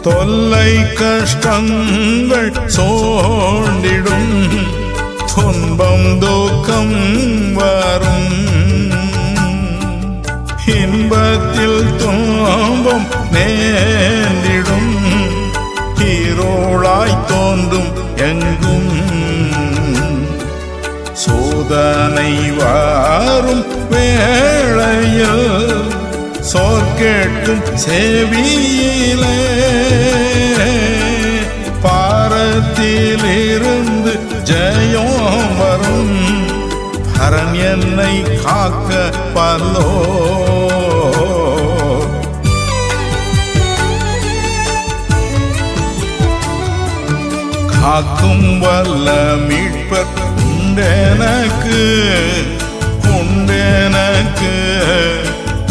தொல்லை கஷ்டங்கள் சோண்டிடும், துன்பம் துக்கம் வரும், இன்பத்தில் துன்பம் நேர்ந்திடும், இருளாய் தோன்றும் எங்கும். சோதனை வாரும் வேளையில் சொல் கேட்கும் செவியிலே, பாரத்திலிருந்து ஜெயம் வரும், பரன் என்னை காக்க வல்லோ. காக்கும் வல்ல மீட்பர் உண்டெனக்கு, உண்டெனக்கு,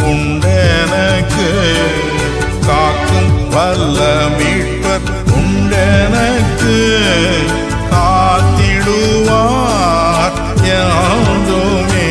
உண்டெனக்கு. காக்கும் வல்ல மீட்பர் உண்டெனக்கு, காத்திடுவார் யாதுமே.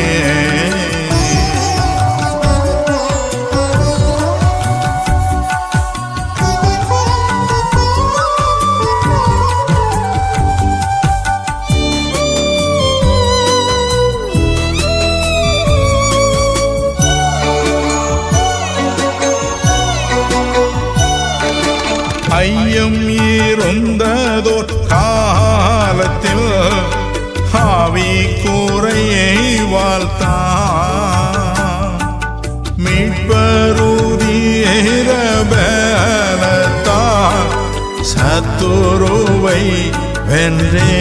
ஐயம் இருந்ததோர் காலத்தில் ஆவி கூரையை வாழ்த்தான், மீட்பருதீரபலத்தான் சத்துருவை வென்றே.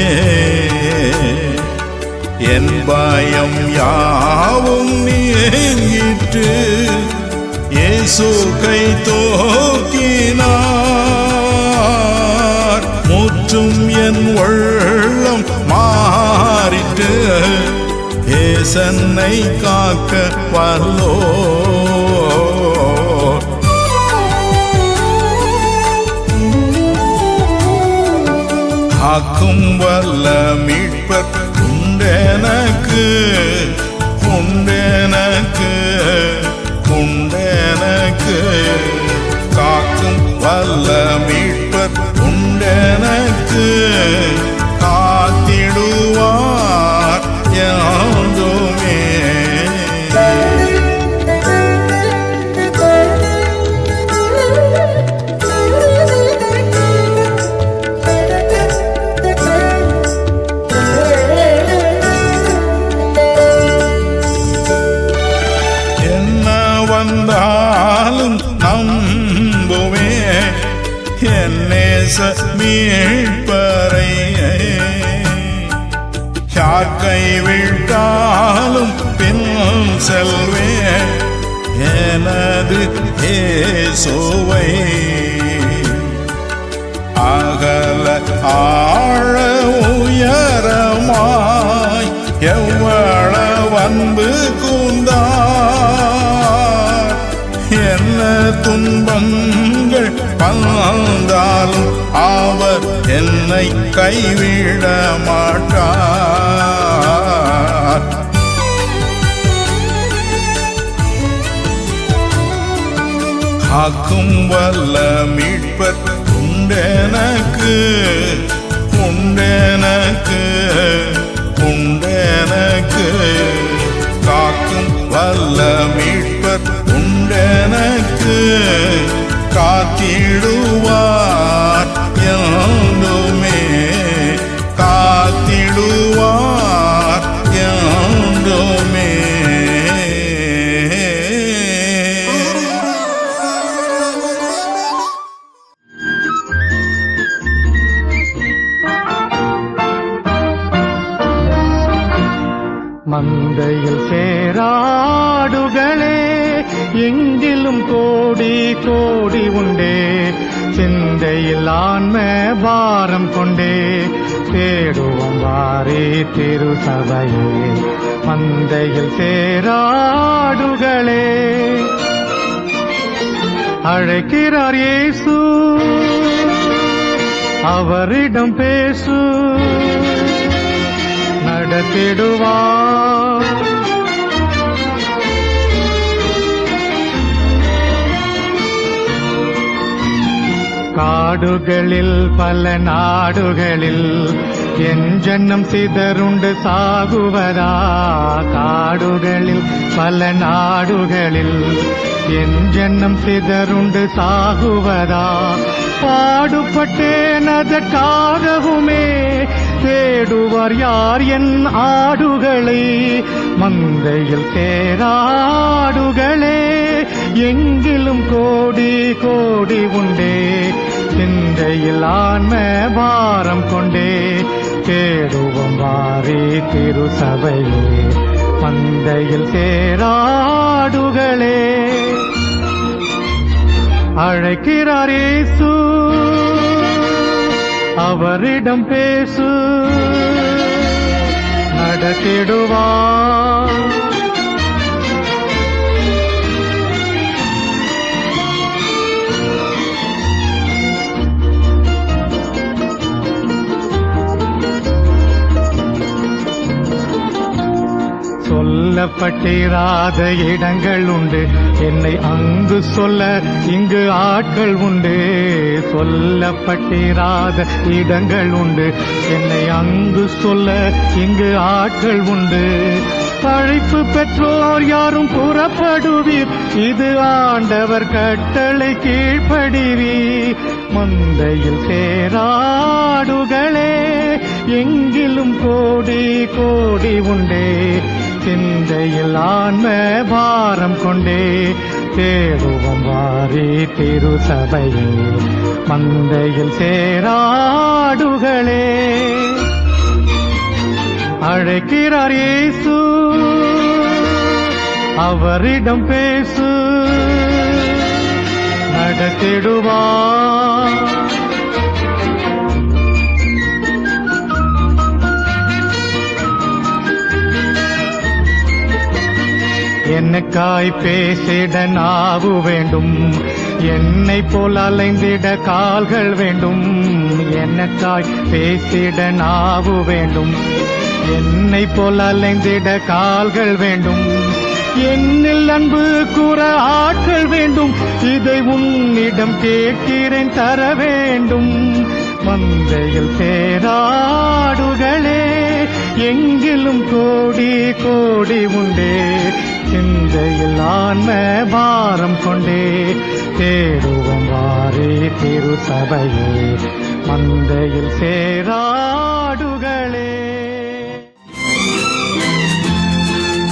என் பயம் யாவும் நீங்கிற்று, இயேசு கை தூக்கினார், முற்றும் என் உள்ளம் மாறிட்டு, ஏசன்னை காக்க வல்லோ. காக்கும் வல்ல மீட்பர் உண்டெனக்கு, உண்டெனக்கு, உண்டெனக்கு. காக்கும் வல்ல மீட்பர் உண்டெனக்கு, காத்திடுவார் யாதுமே. வந்தாலும் நம்புவே என் நேச மீட்பரை, யார் கைவிட்டாலும் பின் செல்வே எனது இயேசுவை. அகல ஆழ உயரமாய் எவ்வளவு அன்பு கூர்ந்தார், என்ன துன்பங்கள் வந்தாலும் அவர் என்னை கைவிட மாட்டார். காக்கும் வல்ல மீட்பர் உண்டெனக்கு, உண்டெனக்கு, உண்டெனக்கு. காக்கும் வல்ல மீட்பர் உண்டெனக்கு, காத்திடுவார் யாதுமே, காத்திடுவார் யாதுமே. மந்தையில் சேராடுகளே எங்கிலும் கோடி கோடி உண்டே, சிந்தையில் ஆன்ம பாரம் கொண்டே தேடுவோம் வாரே திருசபையே. மந்தையில் சேராடுகளே அழைக்கிறார் இயேசு, அவரிடம் பேசு, நடத்திடுவார். கா காடுகளில் பல நாடுகளில் என் ஜன்னம் சிதறுண்டு சாகுவதா. காடுகளில் பல நாடுகளில் என் ஜன்னம் சிதறுண்டு சாகுவதா. பாடுபட்டேன் அதற்காகவுமே, தேடுவார் யார் என் ஆடுகளை. மந்தையில் தேராடுகளே எங்கிலும் கோடி கோடி உண்டே. சிந்தையில் ஆன்ம பாரம் கொண்டே தேடுவோம் வாரி திருசபையே. மந்தையில் தேராடுகளே அழைக்கிறார் இயேசு, அவரிடம் பேசு, நடத்திடுவார். சொல்லப்பட்டிராத இடங்கள் உண்டு, என்னை அங்கு சொல்ல இங்கு ஆட்கள் உண்டு. சொல்லப்பட்டிராத இடங்கள் உண்டு, என்னை அங்கு சொல்ல இங்கு ஆட்கள் உண்டு. அழைப்பு பெற்றோர் யாரும் புறப்படுவீர், இது ஆண்டவர் கட்டளை கீழ்ப்படிவீர். மந்தையில் சேராடுகளே எங்கிலும் கோடி கோடி உண்டே. சிந்தையில் ஆன்ம பாரம் கொண்டே தேடுவோம் வாரி திருசபையே. மந்தையில் சேராடுகளே அழைக்கிறார் இயேசு, அவரிடம் பேசு, நடத்திடுவார். என்னக்காய் பேசிட நாவு வேண்டும், என்னை போல் அலைந்திட கால்கள் வேண்டும். என்னக்காய் பேசிட நாவு வேண்டும், என்னை போல் அலைந்திட கால்கள் வேண்டும். என்னில் அன்பு கூற ஆட்கள் வேண்டும், இதை உன்னிடம் கேட்கிறேன் தர வேண்டும். மந்தையில் சேராடுகளே எங்கிலும் கோடி கோடி உண்டே. சிந்தையில் ஆன்ம பாரம் கொண்டே தேடுவோம் வாரி திருசபையே. மந்தையில் சேராடுகளே.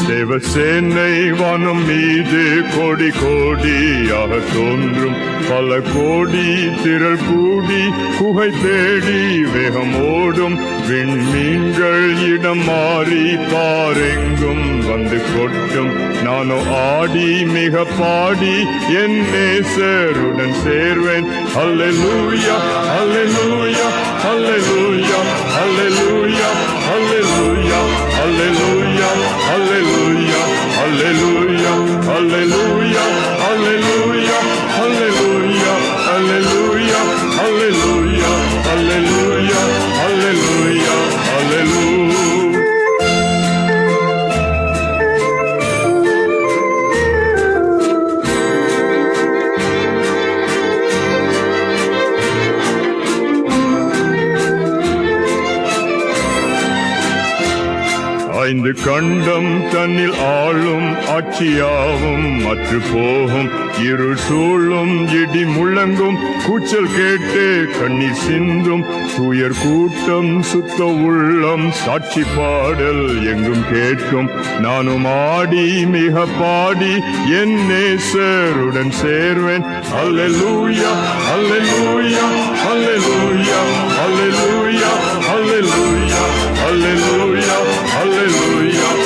தேவசேனை வானம் மீது கோடி கோடியாக தோன்றும், பல கோடி திரள் கூடி குகை தேடி வேகம் ஓடும். விண்மீன்கள் இடம் மாறி பாரெங்கும் வந்து கொட்டும். நானோ ஆடி மிக பாடி என் நேசருடன் சேர்வேன். அல்லேலூயா அல்லேலூயா அல்லேலூயா அல்லேலூயா அல்லேலூயா அல்லேலூயா அல்லேலூயா அல்லேலூயா அல்லேலூயா அல்லேலூயா அல்லேலூயா அல்லேலூயா அல்லேலூயா அல்லேலூயா அல்லேலூயா அல்லேலூயா. ஐந்து கண்டம் தன்னில் ஆளும் ஆட்சியாவும் அற்று போகும். இருள் சூழும் இடி முழங்கும், கூச்சல் கேட்டு கண்ணீர் சிந்தும். துயர் கூட்டம் சுத்த உள்ளம் சாட்சி பாடல் எங்கும் கேட்கும். நானும் ஆடி மிக பாடி என் நேசருடன் சேர்வேன். அல்லேலூயா அல்லேலூயா அல்லேலூயா அல்லேலூயா அல்லேலூயா அல்லேலூயா அல்லேலூயா அல்லேலூயா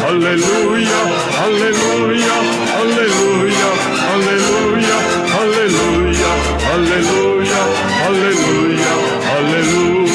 அல்லேலூயா அல்லேலூயா அல்லேலூயா அல்லேலூயா அல்லேலூயா அல்லேலூயா அல்லேலூயா அல்லேலூயா.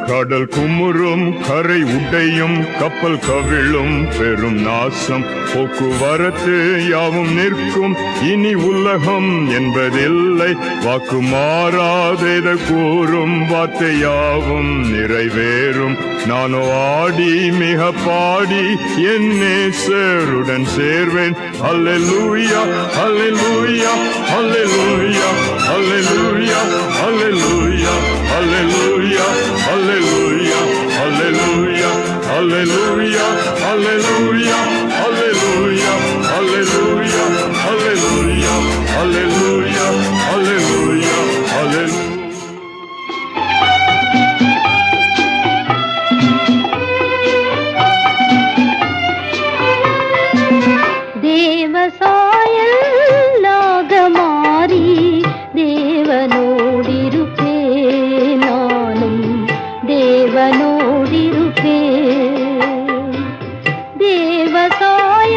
கடல் குமுறும் கரை உடையும் கப்பல் கவிழும் பெரும் நாசம் போக்குவரத்து யாவும் நிற்கும் இனி உலகம் என்பதில்லை வாக்கு மாறாதேத கூறும் வார்த்தை யாவும் நிறைவேறும் நானோ ஆடி மிக பாடி என் நேசருடன் சேர்வேன் அல்லேலூயா அல்லேலூயா அல்லேலூயா அல்லேலூயா அல்லேலூயா அல்லேலூயா அல்லேலூயா அல்லேலூயா அல்லேலூயா அல்லேலூயா அல்லேலூயா அல்லேலூயா அல்லேலூயா அல்லேலூயா அல்லேலூயா அல்லேலூயா. தேவசாயல்லாக மாறி தேவனோடிருப்பே நானும் தேவனோடிருப்பே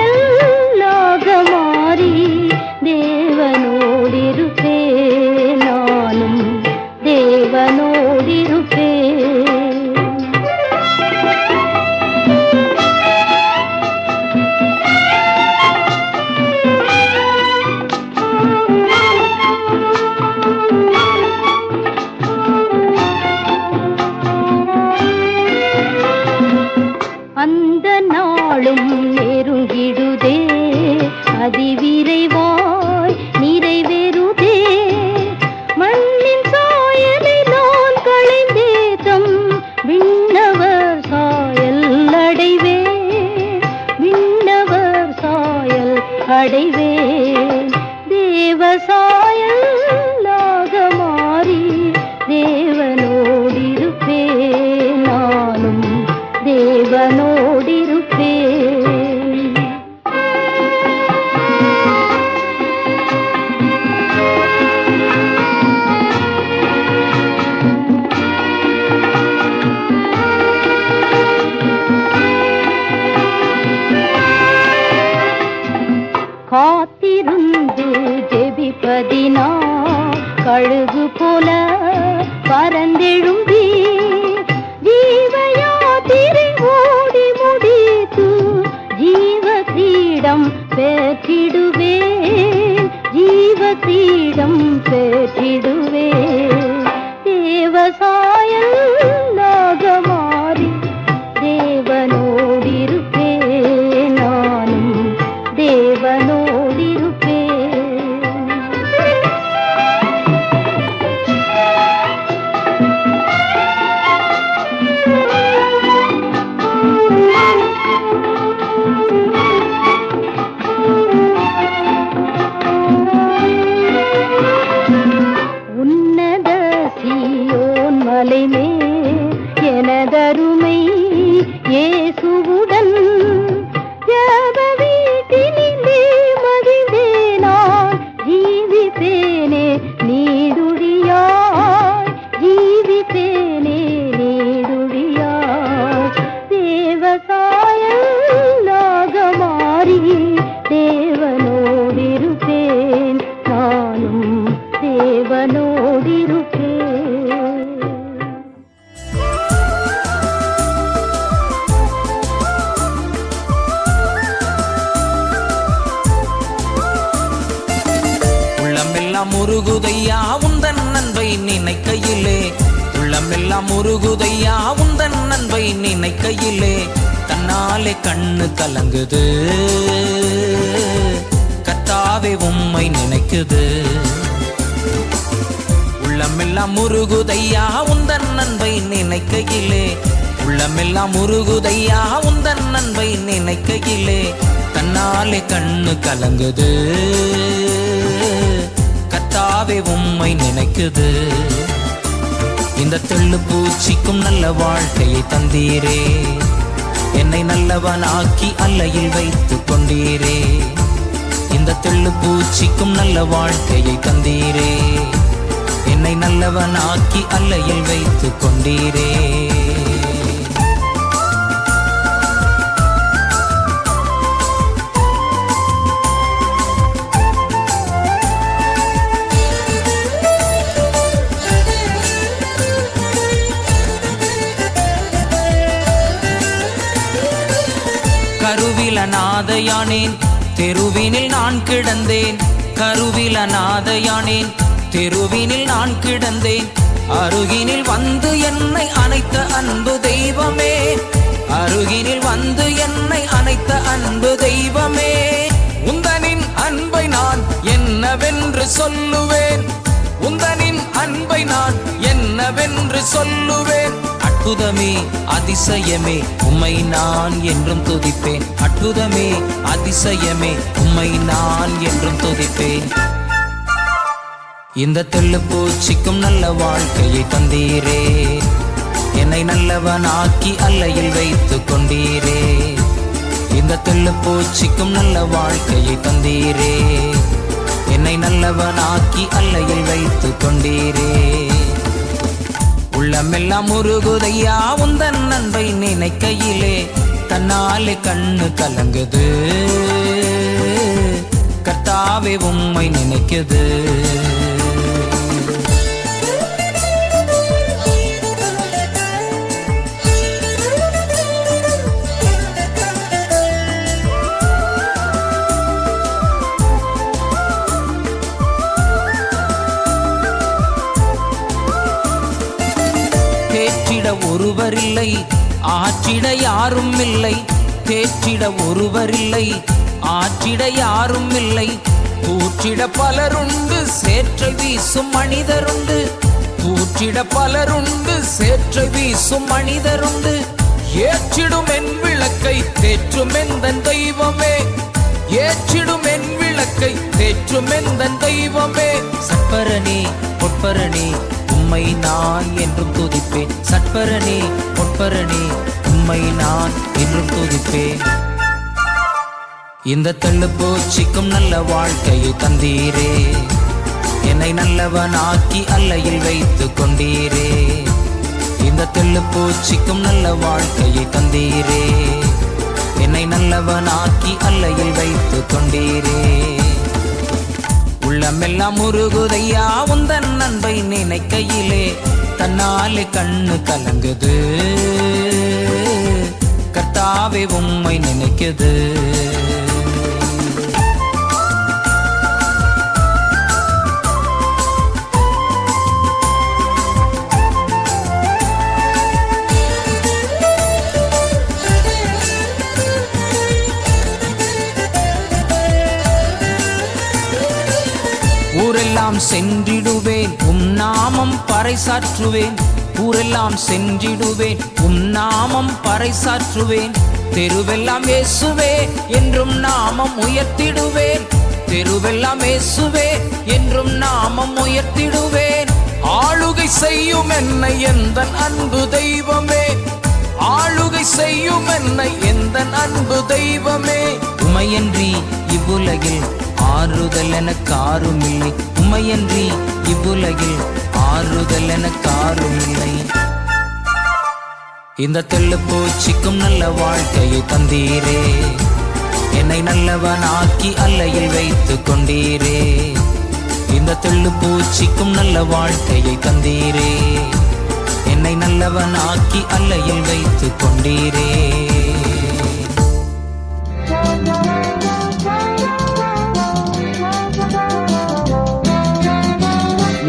தேவசாயல்லாக மாறி தேவனோடிருப்பே நானும் தேவனோடிருப்பே. அந்த நாளும் நெருங்கிடுதே அதிவிரைவாய் நிறைவேறுதே மண்ணின் சாயலை நான் களைந்தேதம் விண்ணவர் சாயல் அடைவேன் விண்ணவர் சாயல் அடைவேன் தேவசாயல்லாக மாறி தேவனோடிருப்பேன் நானும் தேவனோடிருப்பேன். காத்திருந்து ஜெபிப்பதினா கழுகு போல பறந்தெழும்பி ஜீவயாத்திரை ஓடி முடித்து ஜீவ கிரீடம் பெற்றிடுவேன் ஜீவ கிரீடம் பெற்றிடுவேன் தேவசாயல்லாக மாறி தேவனோடிருப்பேன் நானும் தேவனோடிருப்பேன். உன்னத சீயோன் மலைமே எனதருமை இயேசுவுடன் ஜெப வீட்டினிலே மகிழ்ந்தே நான் ஜீவிப்பேனே நீடுழியாய் ஜீவிப்பேனே நீடுழியாய் தேவசாயல்லாக மாறி தேவனோடிருப்பேன் நானும் தேவனோடிருப்பேன். உள்ளமெல்லாம் உருகுதையா உந்தன் அன்பை நினைக்கையிலே உள்ளமெல்லாம் உருகுதையா உந்தன் அன்பை நினைக்கையிலே தன்னாலே கண்ணு கலங்குது கர்த்தாவே உம்மை நினைக்குது உள்ளமெல்லாம் உருகுதையா உந்தன் அன்பை நினைக்கையிலே உள்ளமெல்லாம் உருகுதையா உந்தன் அன்பை நினைக்கையிலே தன்னாலே கண்ணு கலங்குது கர்த்தாவே உம்மை நினைக்குது இந்த தெள்ளு பூச்சிக்கும் நல்ல வாழ்க்கையை தந்தீரே என்னை நல்லவனாக்கி அல்லையில் வைத்துக் கொண்டீரே இந்த தெள்ளு பூச்சிக்கும் நல்ல வாழ்க்கையை தந்தீரே என்னை நல்லவனாக்கி அல்லையில் வைத்துக் கொண்டீரே. கருவில் அநாதையானேன், தெருவினில் நான் கிடந்தேன். கருவில் அநாதையானேன், தெருவினில் நான் கிடந்தேன். அருகினில் வந்து என்னை அணைத்த அன்பு தெய்வமே, அருகினில் வந்து என்னை அணைத்த அன்பு தெய்வமே. உந்தனின் அன்பை நான் என்னவென்று சொல்லுவேன், உந்தனின் அன்பை நான் என்னவென்று சொல்லுவேன். அற்புதமே அதிசயமே உம்மை நான் என்றும் துதிப்பேன். அற்புதமே அதிசயமே உம்மை நான் என்றும் துதிப்பேன். இந்த தெள்ளுப்பூச்சிக்கும் நல்ல வாழ்க்கையை தந்தீரே, என்னை நல்லவனாக்கி அல்லையில் வைத்துக் கொண்டீரே. இந்த தெள்ளுப்பூச்சிக்கும் நல்ல வாழ்க்கையை தந்தீரே, என்னை நல்லவனாக்கி அல்லையில் வைத்துக் கொண்டீரே. உள்ளமெல்லாம் உருகுதையா உந்தன் அன்பை நினைக்கையிலே, தன்னாலே கண்ணு கலங்குது. கர்த்தாவே உம்மை நினைக்குது. தேற்றிட ஒருவரில்லை, ஆற்றிட யாரும் இல்லை. தேற்றிட ஒருவரில்லை, ஆற்றிட யாரும் இல்லை. தூற்றிட பலருண்டு, சேற்றை வீசும் மனிதருண்டு. தூற்றிட பலருண்டு, சேற்றை வீசும் மனிதருண்டு. ஏற்றிடும் என் விளக்கை தேற்றும் எந்தன் தெய்வமே, ஏற்றிடும் என் விளக்கை தேற்றும் எந்தன் தெய்வமே. சற்பரனே பொற்பரனே உம்மை நான் என்றும் துதிப்பேன். சற்பரனே பொற்பரனே உம்மை நான் என்றும் துதிப்பேன். இந்த தெள்ளுப்பூச்சிக்கும் நல்ல வாழ்க்கையை தந்தீரே, என்னை நல்லவனாக்கி அல்லையில் வைத்துக் கொண்டீரே. இந்த தெள்ளுப்பூச்சிக்கும் நல்ல வாழ்க்கையை தந்தீரே, என்னை நல்லவனாக்கி அல்லையில் வைத்துக் கொண்டீரே. உள்ளமெல்லாம் உருகுதையா உந்தன் அன்பை நினைக்கையிலே, தன்னாலே கண்ணு கலங்குது. கர்த்தாவே உம்மை நினைக்குது. ஊரெல்லாம் சென்றிடுவேன் உம் நாமம் பறைசாற்றுவேன். ஊரெல்லாம் சென்றிடுவேன் உம் நாமம் பறைசாற்றுவேன். தெருவெல்லாம் இயேசுவே என்றும் நாமம் உயர்த்திடுவேன். தெருவெல்லாம் இயேசுவே என்றும் நாமம் உயர்த்திடுவேன். ஆளுகை செய்யும் என்னை எந்தன் அன்பு தெய்வமே, ஆளுகை செய்யும் என்னை எந்தன் அன்பு தெய்வமே. உமையன்றி இவ்வுலகில் ஆறுதல் எனக்கு ஆறுமில்லை, உமையன்றி இவ்வுலகில் ஆறுதல் எனக்கு ஆறுமில்லை. இந்த தெள்ளுப்பூச்சிக்கும் நல்ல வாழ்க்கையை தந்தீரே, என்னை நல்லவனாக்கி அல்லையில் வைத்துக் கொண்டீரே. இந்த தெள்ளுப்பூச்சிக்கும் நல்ல வாழ்க்கையை தந்தீரே, என்னை நல்லவனாக்கி அல்லையில் வைத்துக் கொண்டீரே.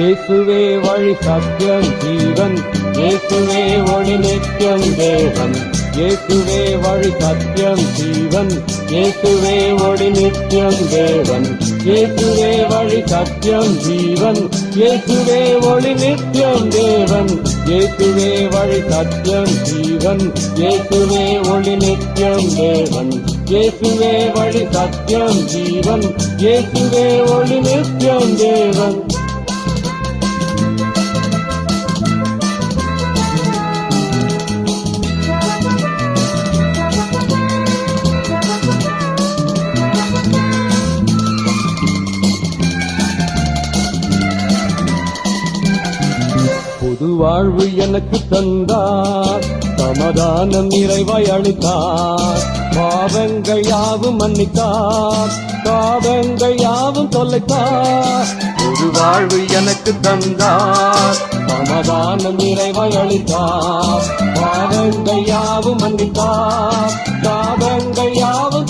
இயேசுவே வழி சத்தியம் ஜீவன், இயேசுவே ஒளி நித்தியம் தேவன். இயேசுவே வழி சத்தியம் ஜீவன், இயேசுவே ஒளி நித்தியம் தேவன். இயேசுவே வழி சத்தியம் ஜீவன், இயேசுவே ஒளி நித்தியம் தேவன். இயேசுவே வழி சத்தியம் ஜீவன், இயேசுவே ஒளி நித்தியம் தேவன். இயேசுவே வழி சத்தியம் ஜீவன், இயேசுவே ஒளி நித்தியம் தேவன். புது வாழ்வு எனக்கு தந்தார், சமாதானம் நிறைவாய் அளித்தார். பாவங்கள் யாவும் மன்னித்தார், பாவங்கள் யாவும் தொலைத்தார். புது வாழ்வு எனக்கு தந்தார், சமாதானம் நிறைவாய் அளித்தார். பாவங்கள் யாவும் மன்னித்தார், பாவங்கள் யாவும்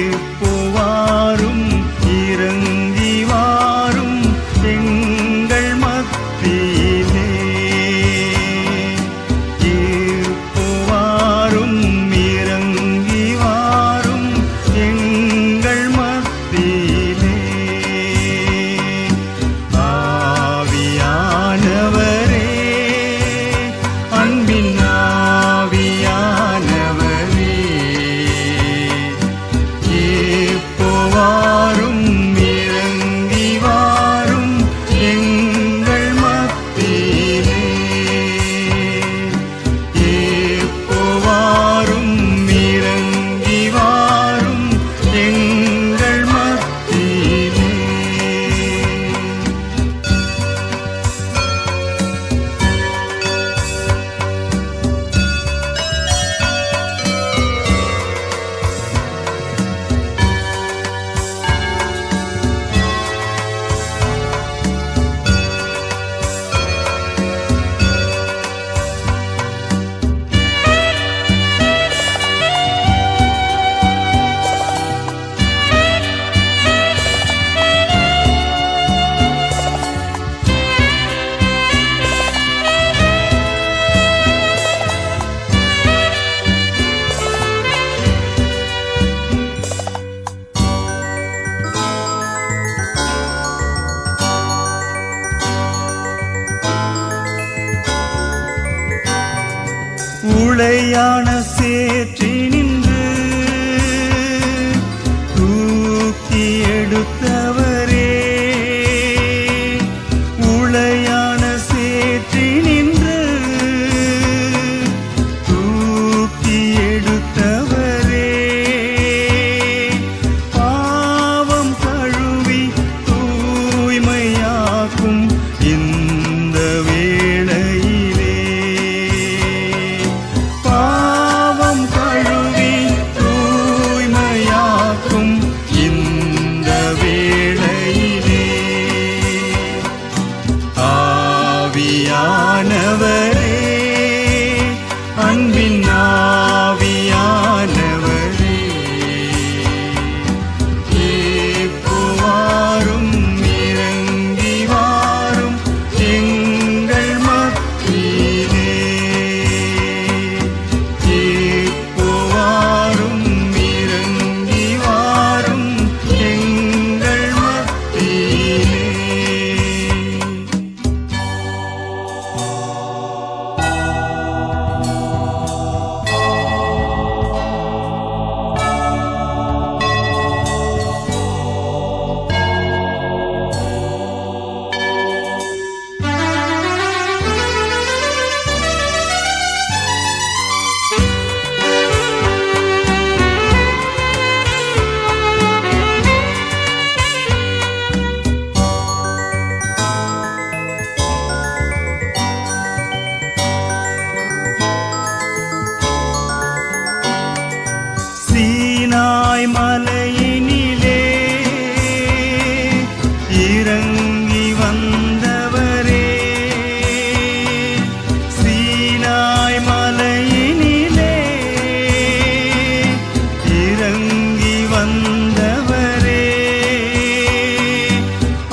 வந்தவரே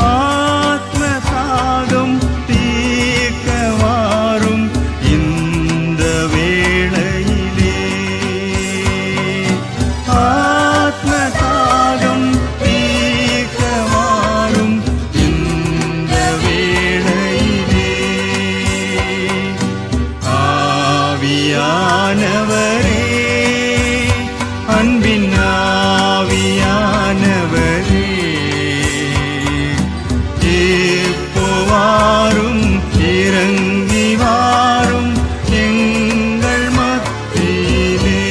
ஆத்மசாகம் தீர்க்க வாரும் இந்த வேளையிலே ஆத்மசாகம் தீர்க்க வாரும் இந்த வேளையிலே ஆவியானவரே அன்பின் ஆவியானவரே இப்போ வாரும் இறங்கி வாரும் எங்கள் மத்தியிலே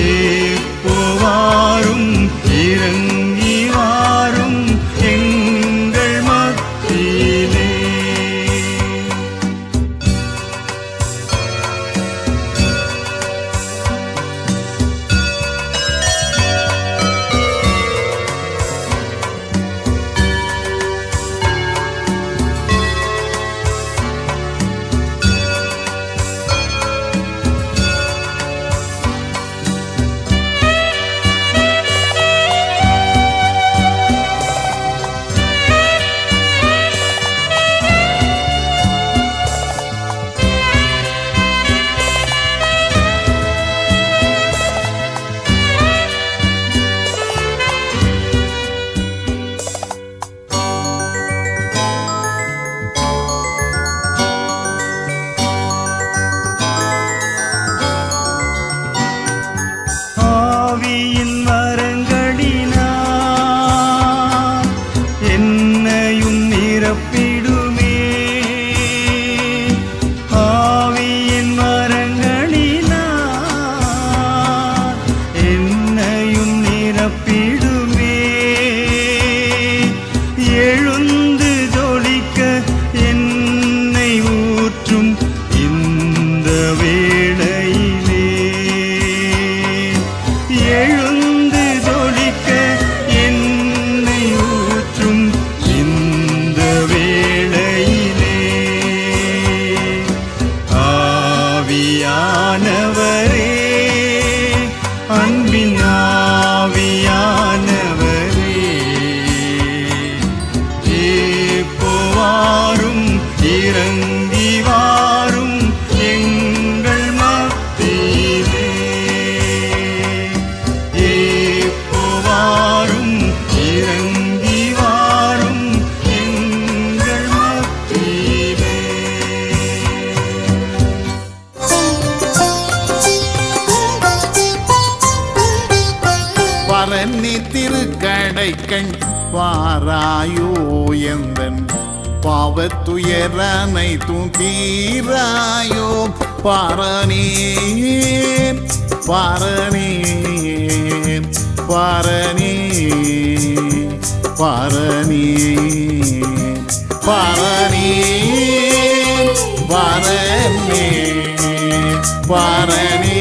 இப்போ வாரும் இறங்கி வாரும் எங்கள் மத்தியிலே ஆவியின் வரங்களினால் என்னையும் நிரப்பிடுமே ஆவியின் வரங்களினால் என்னையும் நிரப்பிடுமே எழுந்து ஜொலிக்க என்னை ஊற்றும் இந்த வேளையிலே எழுந்து ஜொலிக்க என்னை ஊற்றும் இந்த வேளையிலே ஆவியானவரே அன்பின் ஆவியானவரே இப்போ வாரும் இறங்கி வாரும் எங்கள் மத்தியிலே இப்போ வாரும் இறங்கி வாரும் எங்கள் மத்தியிலே பரநி திருக்கடைக்கண் பாராயோ எந்தன் பாவத்துயரனை தீராயோ பாரணி பாரணி பாரணி பாரணி பாரணி பாரணி பாரணி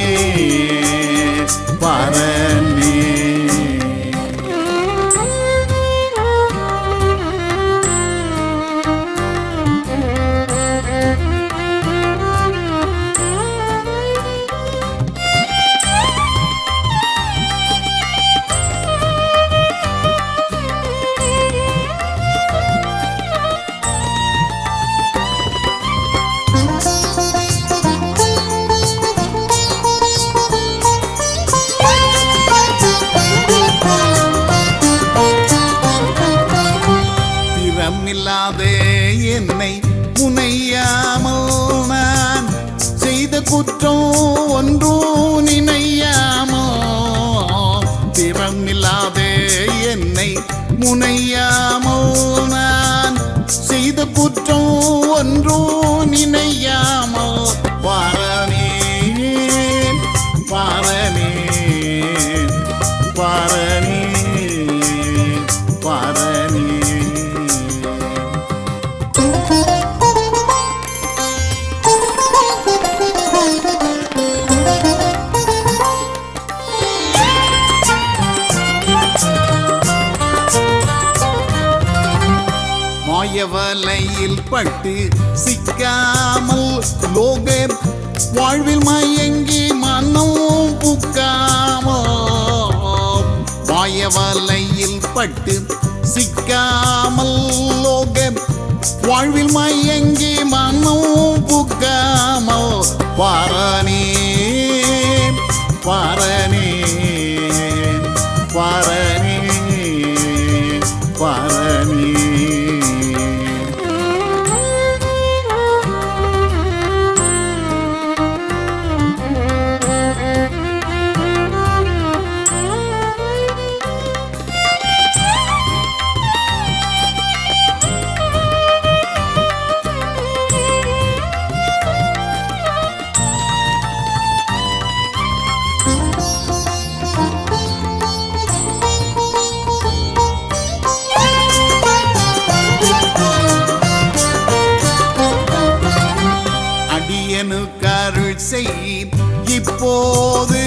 பாரணி திறமில்லாதே என்னை முனையாமல் நான் செய்த குற்றம் ஒன்றும் நினையாமல் திறமில்லாதே என்னை முனையாமல் நான் செய்த குற்றம் ஒன்றும் நினையாமல் பாரணி பாரணி பாரணி பாரணி மாயவலையில் பட்டு சிக்காமல் லோகர் வாழ்வில் மயங்கி மனம் புக்காமல் வலையில் பட்டு சிக்காமல் லோக வாழ்வில் மயங்கி மனம் புக்காமல் பாரனே பாரனே பாரனே பாரனே. அடியனுக்கருள் செய் இப்போது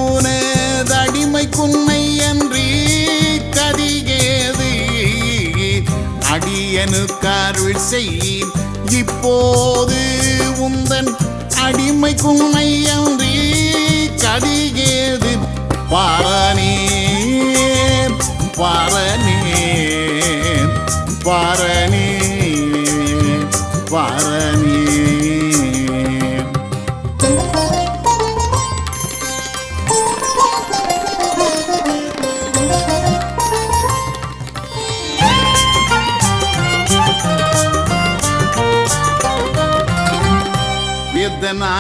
உனதடிமை குன்மை அன்றி கதிகேது. அடியனுக்கருள் செய் இப்போது உந்தன் அடிமை குன்மை அன்றி கதிகேது. பாரனே பாரனே பாரனே பாரனே.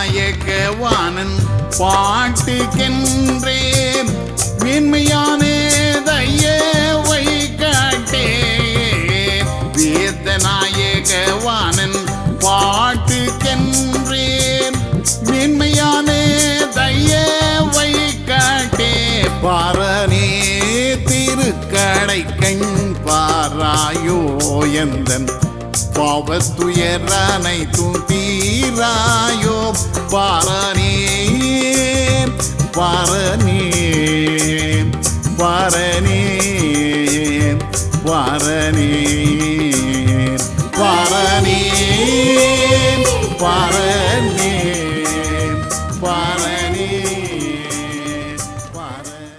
வேதநாயகவானன் பாட்டுக்கென்றே மேன்மையான தயவை காட்டே. வேதநாயகவானன் பாட்டுக்கென்றே மேன்மையான தயவை காட்டே. பாரனே திருக்கடை கண் பாராயோ எந்தன் பாவத்துயரனை தீராயோ. பாரனே பாரனே பாரனே பாரனே பாரனே பாரனே பாரனே பாரனே.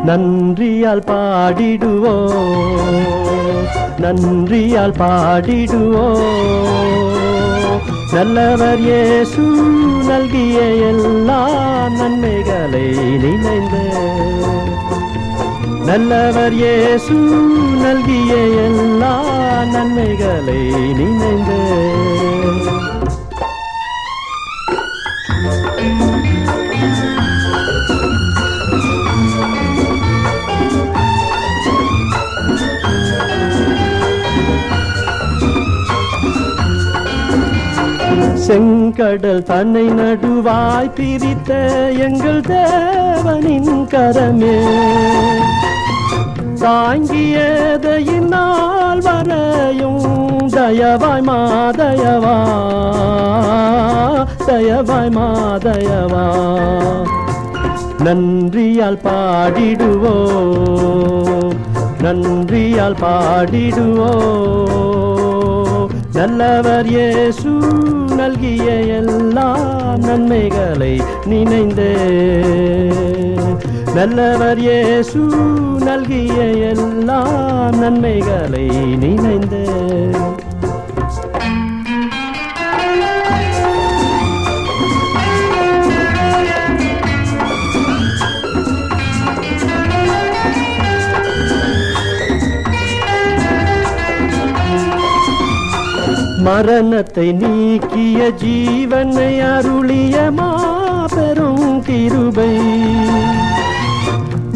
நன்றியால் பாடிடுவோ நன்றியால் பாடிடுவோ நல்லவர் இயேசு நல்கிய எல்லா நன்மைகளை நினைந்து. நல்லவர் இயேசு நல்கிய எல்லா நன்மைகளை நினைந்து. செங்கடல் தன்னை நடுவாய் பிரித்த எங்கள் தேவனின் கரமே தாங்கியதையினால் வரையும் தயவாய் மாதயவா தயவாய் மாதயவா. நன்றியால் பாடிடுவோ நன்றியால் பாடிடுவோ நல்லவர் இயேசு நல்கிய எல்லா நன்மைகளை நினைந்தே. நல்லவர் இயேசு நல்கிய எல்லா நன்மைகளை நினைந்தே. மரணத்தை நீக்கிய ஜீவனை அருளிய மாபெரும் கிருபை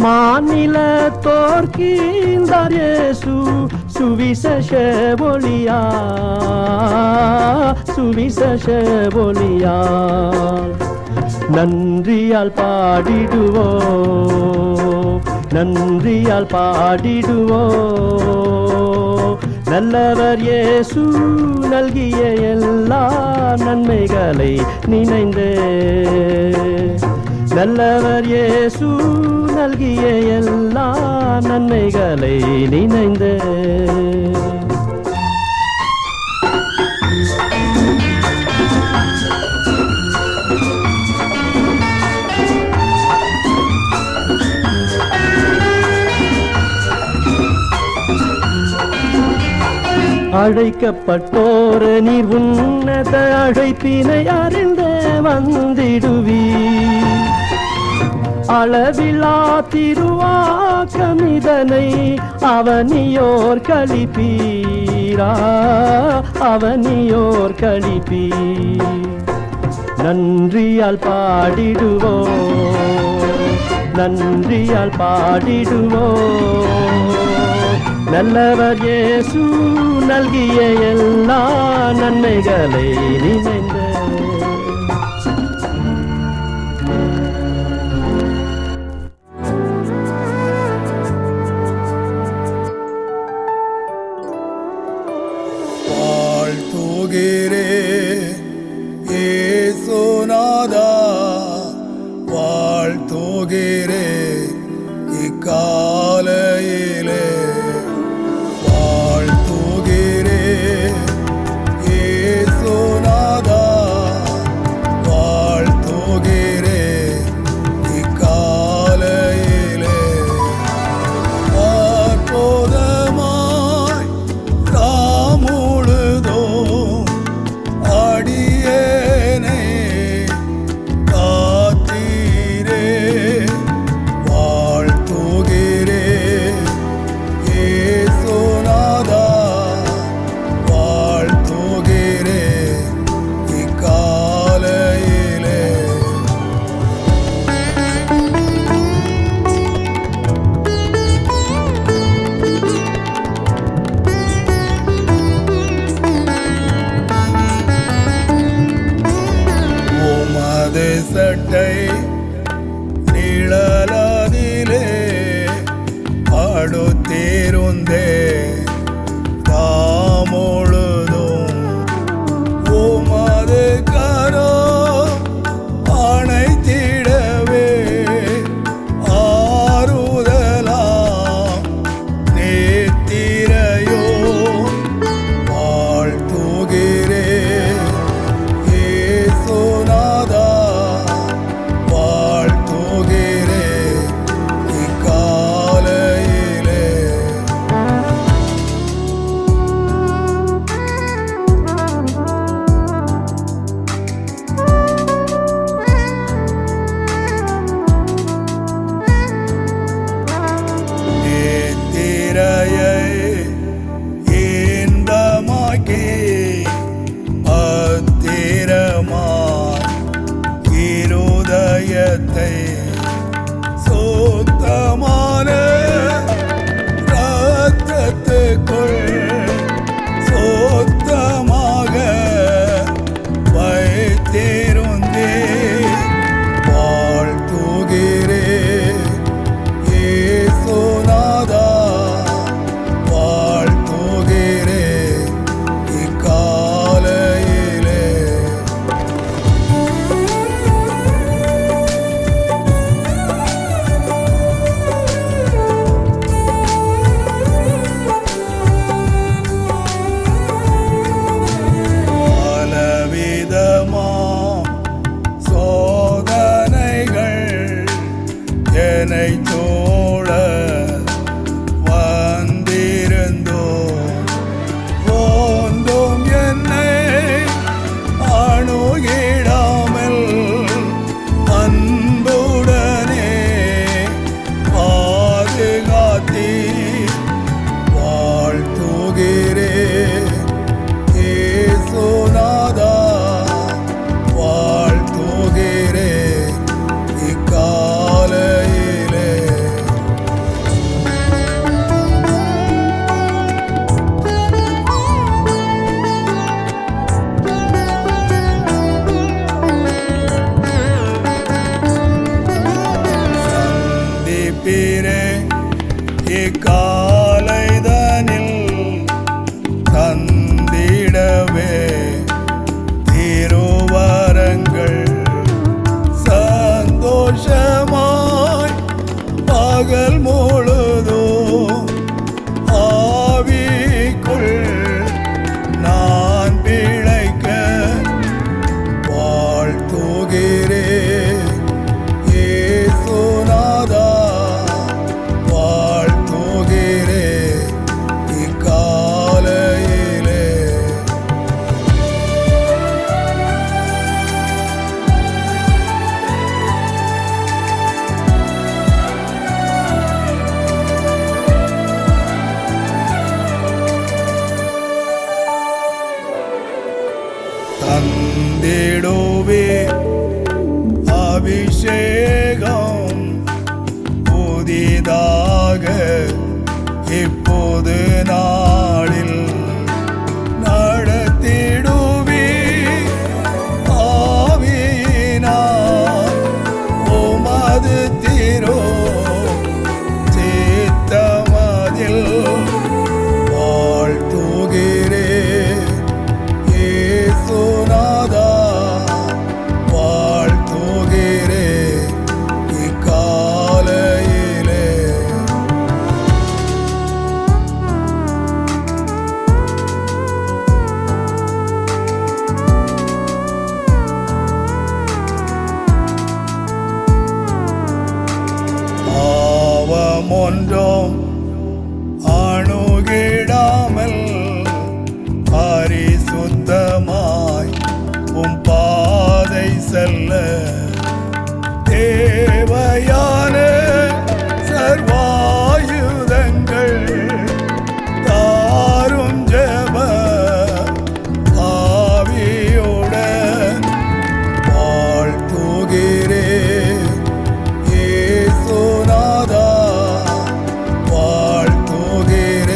மாநில தோற்கின்றார் இயேசு சுவிசேஷ ஒளியா சுவிசேஷ ஒளியா. நன்றியால் பாடிடுவோ நன்றியால் பாடிடுவோ நல்லவர் இயேசு நல்கிய எல்லா நன்மைகளை நினைந்து. நல்லவர் இயேசு நல்கிய எல்லா நன்மைகளை நினைந்து. அழைக்கப்பட்டோர நீர் உன்னத அழைப்பினை அறிந்தே வந்திடுவீர். அளவிலா திருவாக்கமிதனை அவனியோர் கழிப்பீரா, அவனியோர் கழிப்பீர். நன்றியால் பாடிடுவோம், நன்றியால் பாடிடுவோம். நல்லவர் இயேசு நல்கிய எல்லா நன்மைகளை நினைந்த வாழ்த்துகிறே ஏசுநாதா, வாழ்த்துகிறே இக்காலையிலே. வாழ்த்துகிறே ஏசுநாதா, வாழ்த்துகிறே இக்காலையிலே. அற்புதமாய் ராமுழுதோம் அடியேனை காத்தீரே. வாழ்த்துகிறே ஏசுநாதா, வாழ்த்துகிறே இக்காலையிலே. உமது சட்டை நிழலாதிலே படுத்திருந்தே தாமுழுதும். உமது கரம் அணைத்திடவே ஆறுதலாம் நேத்திரையோ. வாழ்த்துகிறே ஏசுநாதா, வாழ்த்துகிறே இக்காலையிலே. நேத்திரையை இன்பமாக்கி பத்திரமாய் இருதயத்தை சுத்தமான இரத்தத்துக்குள் சுத்தமாக வைத்திருந்தே. வாழ்த்துகிறே ஏசுநாதா, வாழ்த்துகிறே இக்காலையிலே. பாதை செல்ல தேவையான சர்வாயுதங்கள் தாரும் ஜெப ஆவியுடன் வாழ்த்துகிறேன் இயேசுநாதா, வாழ்த்துகிறேன்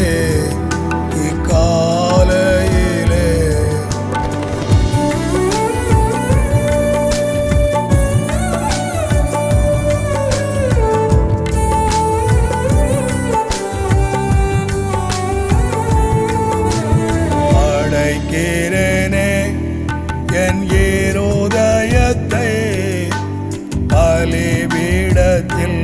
இக்காலையிலே. அடைக்கிறேனே என் ஏரோதயத்தை பலிபீடத்தில்